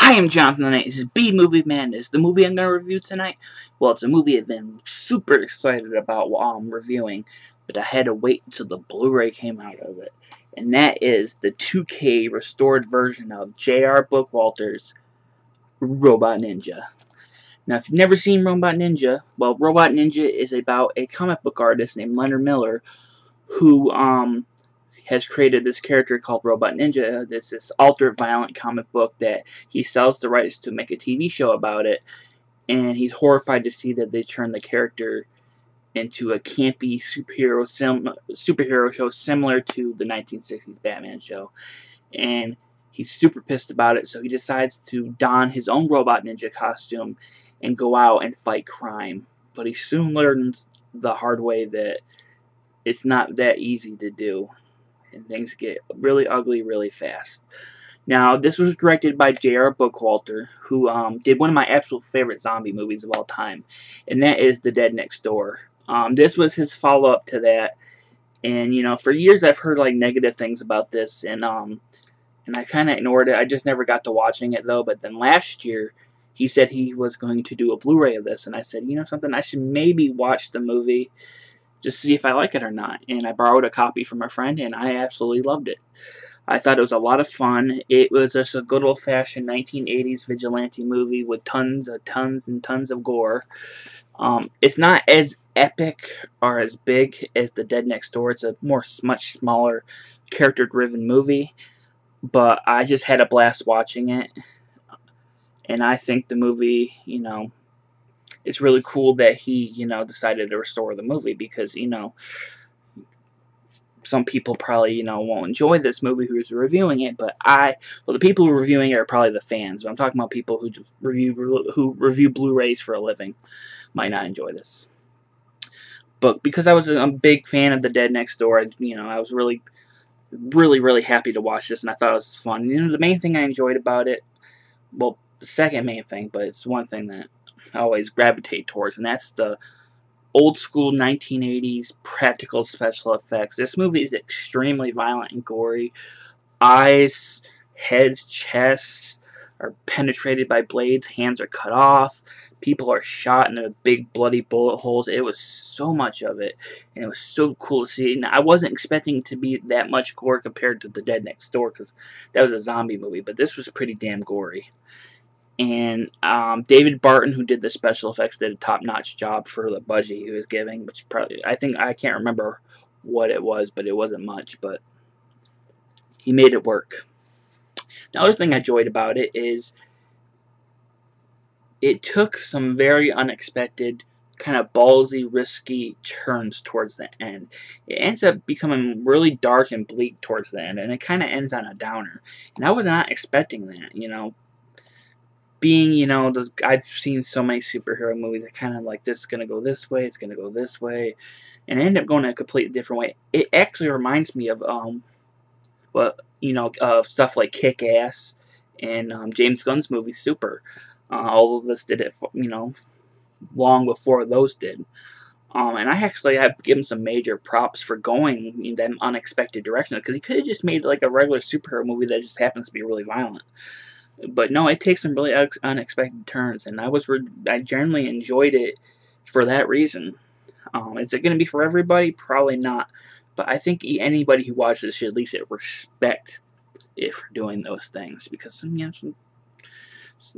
I am Jonathan tonight. This is B Movie Madness. The movie I'm going to review tonight, well, it's a movie I've been super excited about while I'm reviewing, but I had to wait until the Blu-ray came out of it. And that is the 2K restored version of J.R. Bookwalter's Robot Ninja. Now, if you've never seen Robot Ninja, well, Robot Ninja is about a comic book artist named Leonard Miller who, has created this character called Robot Ninja. It's this ultra-violent comic book that he sells the rights to make a TV show about it, and he's horrified to see that they turn the character into a campy superhero show similar to the 1960s Batman show. And he's super pissed about it, so he decides to don his own Robot Ninja costume and go out and fight crime. But he soon learns the hard way that it's not that easy to do, and things get really ugly really fast. Now, this was directed by J.R. Bookwalter, who did one of my absolute favorite zombie movies of all time, and that is The Dead Next Door. This was his follow-up to that, and, you know, for years I've heard, like, negative things about this, and I kind of ignored it. I just never got to watching it, though, but then last year, he said he was going to do a Blu-ray of this, and I said, you know something, I should maybe watch the movie just see if I like it or not. And I borrowed a copy from a friend, and I absolutely loved it. I thought it was a lot of fun. It was just a good old-fashioned 1980s vigilante movie with tons of gore. It's not as epic or as big as The Dead Next Door. It's a much smaller, character-driven movie. But I just had a blast watching it. And I think the movie, you know, it's really cool that he, you know, decided to restore the movie because, you know, some people probably, you know, won't enjoy this movie who's reviewing it, but the people who are reviewing it are probably the fans. But I'm talking about people who just review Blu-rays for a living might not enjoy this. But because I was a big fan of The Dead Next Door, you know, I was really happy to watch this, and I thought it was fun. You know, the main thing I enjoyed about it, well, the second main thing, but it's one thing that I always gravitate towards, and that's the old school 1980s practical special effects. This movie is extremely violent and gory. Eyes, heads, chests are penetrated by blades, hands are cut off, people are shot in the big bloody bullet holes. It was so much of it, and it was so cool to see. And I wasn't expecting to be that much gore compared to The Dead Next Door, because that was a zombie movie, but this was pretty damn gory. And David Barton, who did the special effects, did a top-notch job for the budget he was giving, which probably, I can't remember what it was, but it wasn't much, but he made it work. The other thing I enjoyed about it is it took some very unexpected, kind of ballsy, risky turns towards the end. It ends up becoming really dark and bleak towards the end, and it kind of ends on a downer. And I was not expecting that, you know. Being, you know, I've seen so many superhero movies that kind of like, this is going to go this way, it's going to go this way, and it ended up going a completely different way. It actually reminds me of, stuff like Kick-Ass and James Gunn's movie Super. All of us did it, you know, long before those did. And I actually have given some major props for going in that unexpected direction, because he could have just made like a regular superhero movie that just happens to be really violent. But no, it takes some really unexpected turns, and I generally enjoyed it for that reason. Is it going to be for everybody? Probably not. But I think anybody who watches this should at least respect it for doing those things, because, you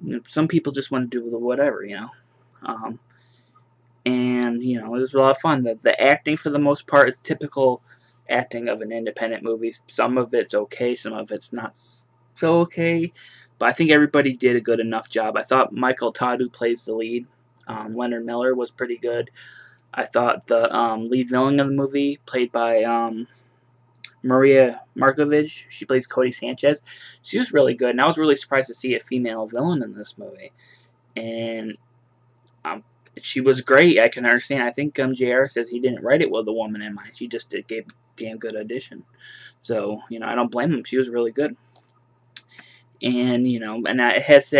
know, some people just want to do whatever, you know. And, you know, it was a lot of fun. The acting, for the most part, is typical acting of an independent movie. Some of it's okay, some of it's not so okay. But I think everybody did a good enough job. I thought Michael Todd, who plays the lead, Leonard Miller, was pretty good. I thought the lead villain of the movie, played by Maria Markovich, she plays Cody Sanchez, she was really good. And I was really surprised to see a female villain in this movie. And she was great. I can understand. I think JR says he didn't write it with a woman in mind. She just gave a damn good audition. So, you know, I don't blame him. She was really good. And, you know, and it has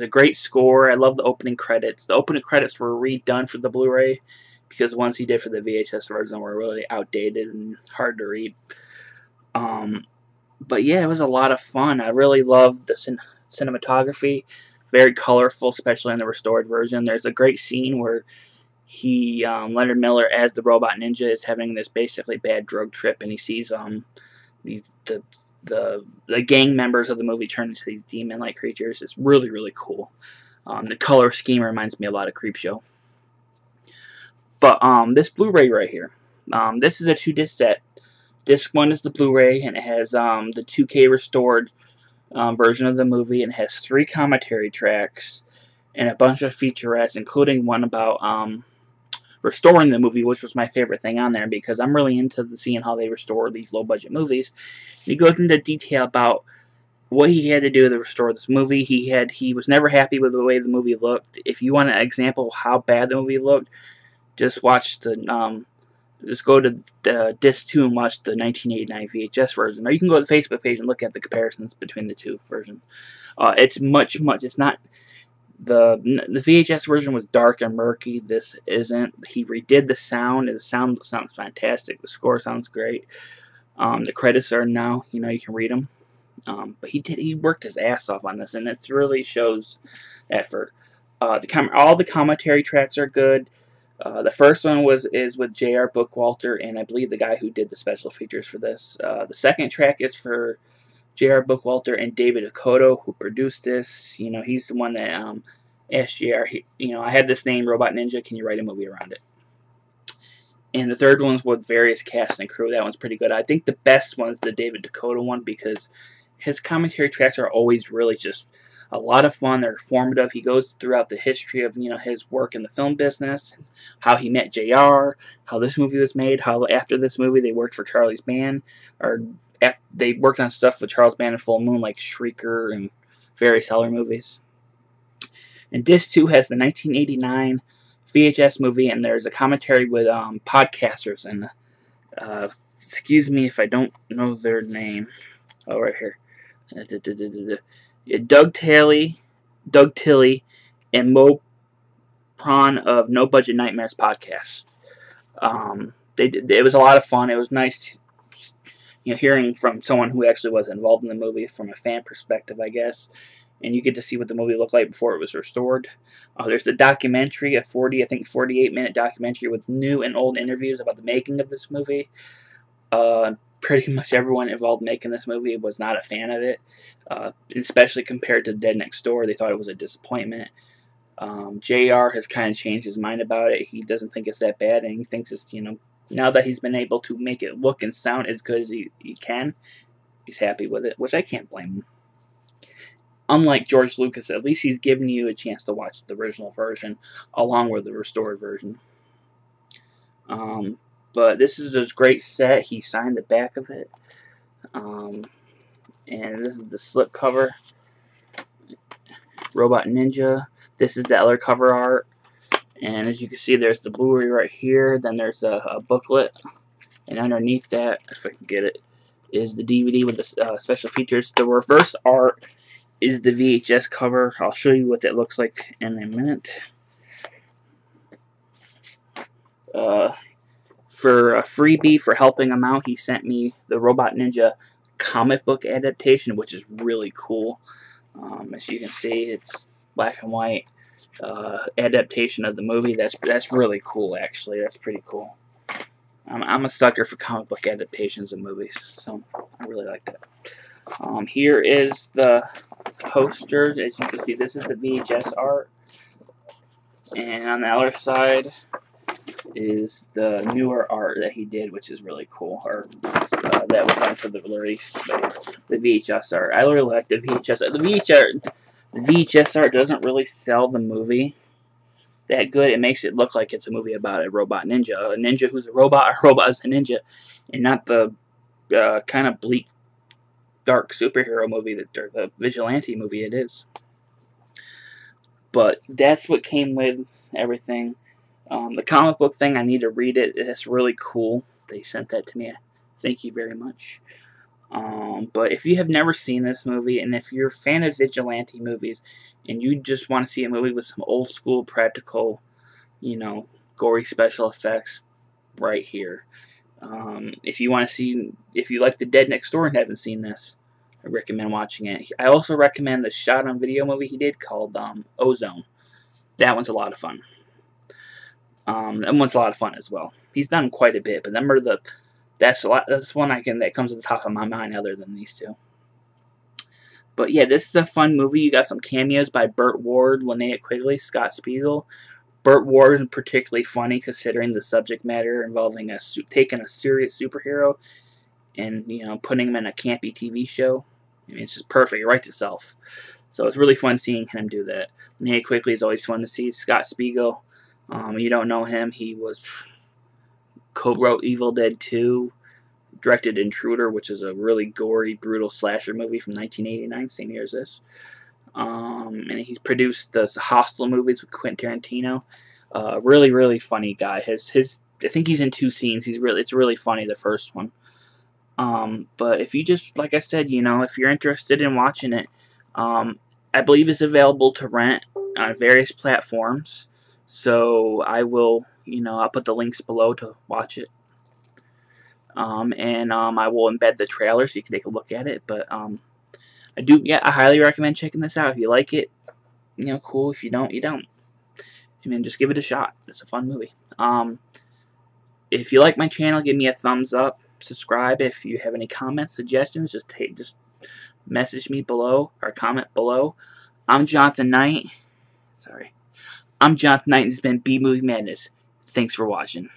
a great score. I love the opening credits. The opening credits were redone for the Blu-ray, because the ones he did for the VHS version were really outdated and hard to read. But yeah, it was a lot of fun. I really loved the cinematography, very colorful, especially in the restored version. There's a great scene where Leonard Miller as the robot ninja is having this basically bad drug trip, and he sees these the gang members of the movie turn into these demon-like creatures. It's really, really cool. The color scheme reminds me a lot of Creepshow. But this Blu-ray right here, this is a 2-disc set. Disc 1 is the Blu-ray, and it has the 2K restored version of the movie, and it has 3 commentary tracks and a bunch of featurettes, including one about restoring the movie, which was my favorite thing on there because I'm really into seeing how they restore these low-budget movies. He goes into detail about what he had to do to restore this movie. He was never happy with the way the movie looked. If you want an example of how bad the movie looked, just watch just go to disc 2 and watch the 1989 VHS version, or you can go to the Facebook page and look at the comparisons between the two versions. It's much. It's not. The VHS version was dark and murky. This isn't. He redid the sound, and the sound sounds fantastic. The score sounds great. The credits are now, you can read them. But he worked his ass off on this, and it really shows effort. All the commentary tracks are good. The first one is with J.R. Bookwalter, and I believe the guy who did the special features for this. The second track is for J.R. Bookwalter and David Okoto, who produced this. He's the one that asked J.R. I have this name, Robot Ninja. Can you write a movie around it? And the third one's with various cast and crew. That one's pretty good. I think the best one is the David Dakota one because his commentary tracks are always really just a lot of fun. They're informative. He goes throughout the history of his work in the film business, how he met JR, how this movie was made, how after this movie they worked for Charlie's Band, or they worked on stuff with Charles Band and Full Moon like Shrieker and various other movies. And Disc 2 has the 1989 VHS movie, and there's a commentary with podcasters. And excuse me if I don't know their name. Oh, right here. Doug Tilley, and Mo Prawn of No Budget Nightmares podcast. It was a lot of fun. It was nice, hearing from someone who actually was involved in the movie from a fan perspective, I guess. And you get to see what the movie looked like before it was restored. There's the documentary, a 48-minute documentary with new and old interviews about the making of this movie. Pretty much everyone involved in making this movie was not a fan of it, especially compared to Dead Next Door. They thought it was a disappointment. JR has kind of changed his mind about it. He doesn't think it's that bad, and he thinks it's, now that he's been able to make it look and sound as good as he can, he's happy with it, which I can't blame him. Unlike George Lucas, at least he's giving you a chance to watch the original version along with the restored version. But this is a great set. He signed the back of it. And this is the slipcover. Robot Ninja. This is the other cover art. And as you can see, there's the Blu-ray right here. Then there's a booklet. And underneath that, if I can get it, is the DVD with the special features. The reverse art is the VHS cover. I'll show you what that looks like in a minute. For a freebie for helping him out, he sent me the Robot Ninja comic book adaptation, which is really cool. As you can see, it's black and white adaptation of the movie. That's really cool, actually. That's pretty cool. I'm a sucker for comic book adaptations of movies, so I really like that. Here is the poster. As you can see, this is the VHS art. And on the other side is the newer art that he did, which is really cool. Or that was done for the release. But the VHS art. I really like the VHS art. The VHS art doesn't really sell the movie that good. It makes it look like it's a movie about a robot ninja. A ninja who's a robot who's a ninja. And not the kind of bleak, dark superhero movie or the vigilante movie it is. But that's what came with everything. The comic book thing, I need to read it. It's really cool. They sent that to me. Thank you very much. But if you have never seen this movie, and if you're a fan of vigilante movies, and you just want to see a movie with some old school practical, gory special effects, right here. If you want to see, if you like the Dead Next Door and haven't seen this, I recommend watching it. I also recommend the shot on video movie he did called Ozone. That one's a lot of fun. That one's a lot of fun as well. He's done quite a bit, but that's one that comes to the top of my mind other than these two. But yeah, this is a fun movie. You got some cameos by Burt Ward, Linnea Quigley, Scott Spiegel. Burt Ward is particularly funny considering the subject matter involving taking a serious superhero and putting him in a campy TV show. I mean, it's just perfect. It writes itself. So it's really fun seeing him do that. Linnea Quigley is always fun to see. Scott Spiegel, you don't know him. He co-wrote Evil Dead 2. Directed Intruder, which is a really gory, brutal slasher movie from 1989, same year as this. And he's produced the Hostel movies with Quentin Tarantino. Really, really funny guy. I think he's in 2 scenes. It's really funny, the first one. But if you just, like I said, if you're interested in watching it, I believe it's available to rent on various platforms. So I will, I'll put the links below to watch it. I will embed the trailer so you can take a look at it. But I highly recommend checking this out. If you like it, cool. If you don't, you don't. I mean, just give it a shot. It's a fun movie. If you like my channel, give me a thumbs up. Subscribe. If you have any comments, suggestions, just message me below or comment below. I'm Jonathan Knight. Sorry. I'm Jonathan Knight, and this has been B Movie Madness. Thanks for watching.